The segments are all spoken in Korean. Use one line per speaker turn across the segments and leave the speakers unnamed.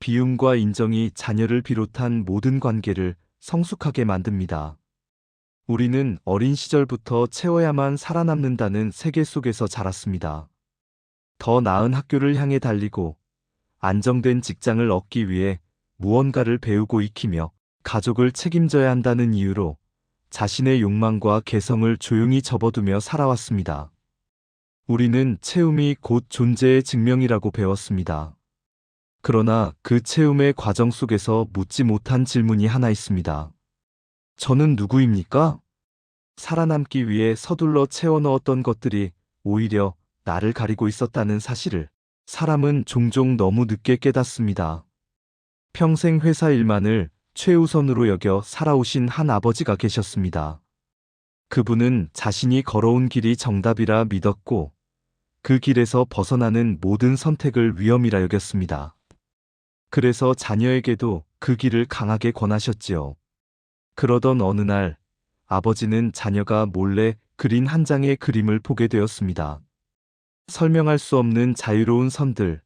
비움과 인정이 자녀를 비롯한 모든 관계를 성숙하게 만듭니다. 우리는 어린 시절부터 채워야만 살아남는다는 세계 속에서 자랐습니다. 더 나은 학교를 향해 달리고 안정된 직장을 얻기 위해 무언가를 배우고 익히며 가족을 책임져야 한다는 이유로 자신의 욕망과 개성을 조용히 접어두며 살아왔습니다. 우리는 채움이 곧 존재의 증명이라고 배웠습니다. 그러나 그 채움의 과정 속에서 묻지 못한 질문이 하나 있습니다. 저는 누구입니까? 살아남기 위해 서둘러 채워 넣었던 것들이 오히려 나를 가리고 있었다는 사실을 사람은 종종 너무 늦게 깨닫습니다. 평생 회사 일만을 최우선으로 여겨 살아오신 한 아버지가 계셨습니다. 그분은 자신이 걸어온 길이 정답이라 믿었고 그 길에서 벗어나는 모든 선택을 위험이라 여겼습니다. 그래서 자녀에게도 그 길을 강하게 권하셨지요. 그러던 어느 날 아버지는 자녀가 몰래 그린 한 장의 그림을 보게 되었습니다. 설명할 수 없는 자유로운 선들,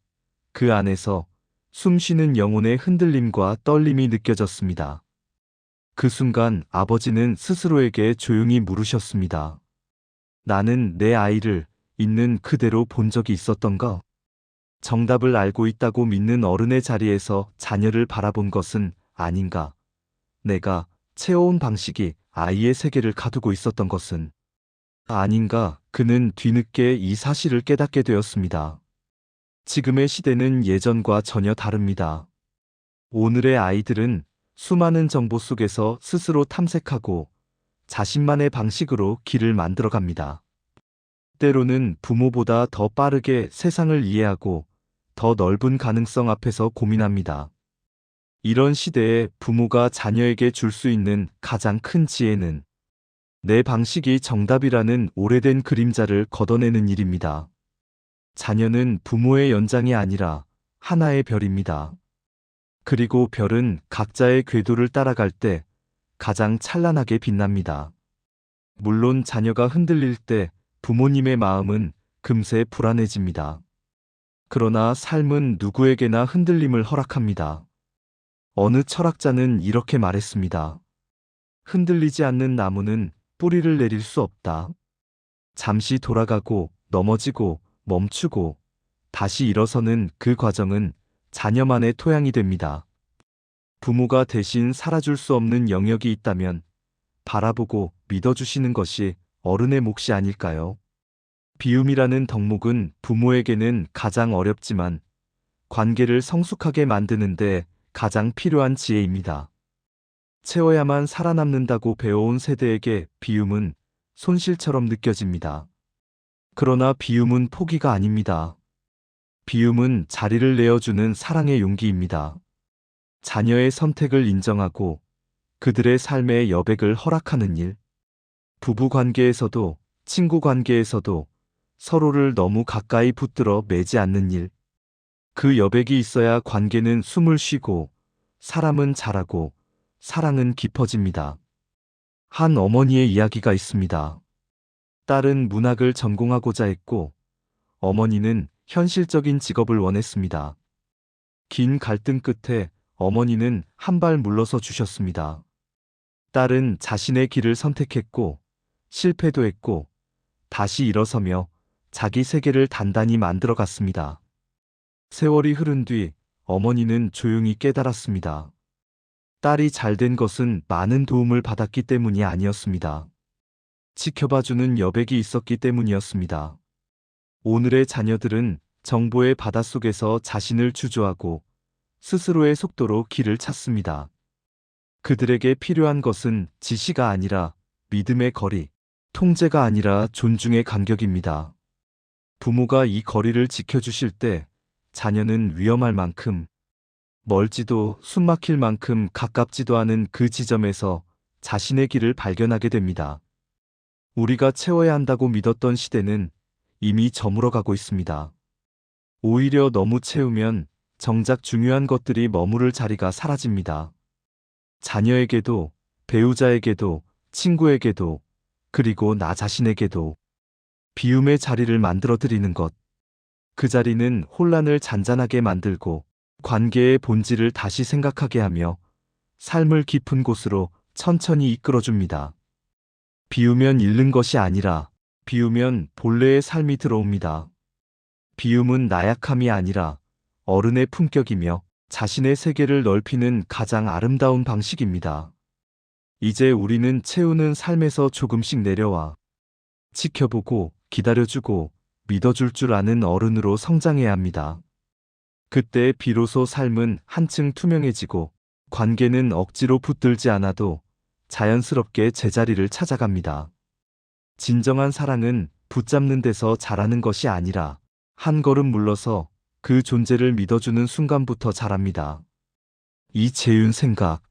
그 안에서 숨쉬는 영혼의 흔들림과 떨림이 느껴졌습니다. 그 순간 아버지는 스스로에게 조용히 물으셨습니다. 나는 내 아이를 있는 그대로 본 적이 있었던가? 정답을 알고 있다고 믿는 어른의 자리에서 자녀를 바라본 것은 아닌가? 내가 채워온 방식이 아이의 세계를 가두고 있었던 것은 아닌가? 그는 뒤늦게 이 사실을 깨닫게 되었습니다. 지금의 시대는 예전과 전혀 다릅니다. 오늘의 아이들은 수많은 정보 속에서 스스로 탐색하고 자신만의 방식으로 길을 만들어갑니다. 때로는 부모보다 더 빠르게 세상을 이해하고 더 넓은 가능성 앞에서 고민합니다. 이런 시대에 부모가 자녀에게 줄 수 있는 가장 큰 지혜는 내 방식이 정답이라는 오래된 그림자를 걷어내는 일입니다. 자녀는 부모의 연장이 아니라 하나의 별입니다. 그리고 별은 각자의 궤도를 따라갈 때 가장 찬란하게 빛납니다. 물론 자녀가 흔들릴 때 부모님의 마음은 금세 불안해집니다. 그러나 삶은 누구에게나 흔들림을 허락합니다. 어느 철학자는 이렇게 말했습니다. 흔들리지 않는 나무는 뿌리를 내릴 수 없다. 잠시 돌아가고 넘어지고 멈추고 다시 일어서는 그 과정은 자녀만의 토양이 됩니다. 부모가 대신 살아줄 수 없는 영역이 있다면 바라보고 믿어주시는 것이 어른의 몫이 아닐까요? 비움이라는 덕목은 부모에게는 가장 어렵지만 관계를 성숙하게 만드는데 가장 필요한 지혜입니다. 채워야만 살아남는다고 배워온 세대에게 비움은 손실처럼 느껴집니다. 그러나 비움은 포기가 아닙니다. 비움은 자리를 내어주는 사랑의 용기입니다. 자녀의 선택을 인정하고 그들의 삶의 여백을 허락하는 일. 부부 관계에서도 친구 관계에서도 서로를 너무 가까이 붙들어 매지 않는 일. 그 여백이 있어야 관계는 숨을 쉬고 사람은 자라고 사랑은 깊어집니다. 한 어머니의 이야기가 있습니다. 딸은 문학을 전공하고자 했고 어머니는 현실적인 직업을 원했습니다. 긴 갈등 끝에 어머니는 한 발 물러서 주셨습니다. 딸은 자신의 길을 선택했고 실패도 했고 다시 일어서며 자기 세계를 단단히 만들어 갔습니다. 세월이 흐른 뒤 어머니는 조용히 깨달았습니다. 딸이 잘된 것은 많은 도움을 받았기 때문이 아니었습니다. 지켜봐주는 여백이 있었기 때문이었습니다. 오늘의 자녀들은 정보의 바닷속에서 자신을 주저하고 스스로의 속도로 길을 찾습니다. 그들에게 필요한 것은 지시가 아니라 믿음의 거리, 통제가 아니라 존중의 간격입니다. 부모가 이 거리를 지켜주실 때 자녀는 위험할 만큼 멀지도 숨막힐 만큼 가깝지도 않은 그 지점에서 자신의 길을 발견하게 됩니다. 우리가 채워야 한다고 믿었던 시대는 이미 저물어가고 있습니다. 오히려 너무 채우면 정작 중요한 것들이 머무를 자리가 사라집니다. 자녀에게도, 배우자에게도, 친구에게도, 그리고 나 자신에게도 비움의 자리를 만들어 드리는 것. 그 자리는 혼란을 잔잔하게 만들고 관계의 본질을 다시 생각하게 하며 삶을 깊은 곳으로 천천히 이끌어줍니다. 비우면 잃는 것이 아니라 비우면 본래의 삶이 들어옵니다. 비움은 나약함이 아니라 어른의 품격이며 자신의 세계를 넓히는 가장 아름다운 방식입니다. 이제 우리는 채우는 삶에서 조금씩 내려와 지켜보고 기다려주고 믿어줄 줄 아는 어른으로 성장해야 합니다. 그때 비로소 삶은 한층 투명해지고 관계는 억지로 붙들지 않아도 자연스럽게 제자리를 찾아갑니다. 진정한 사랑은 붙잡는 데서 자라는 것이 아니라 한 걸음 물러서 그 존재를 믿어주는 순간부터 자랍니다. 이재윤 생각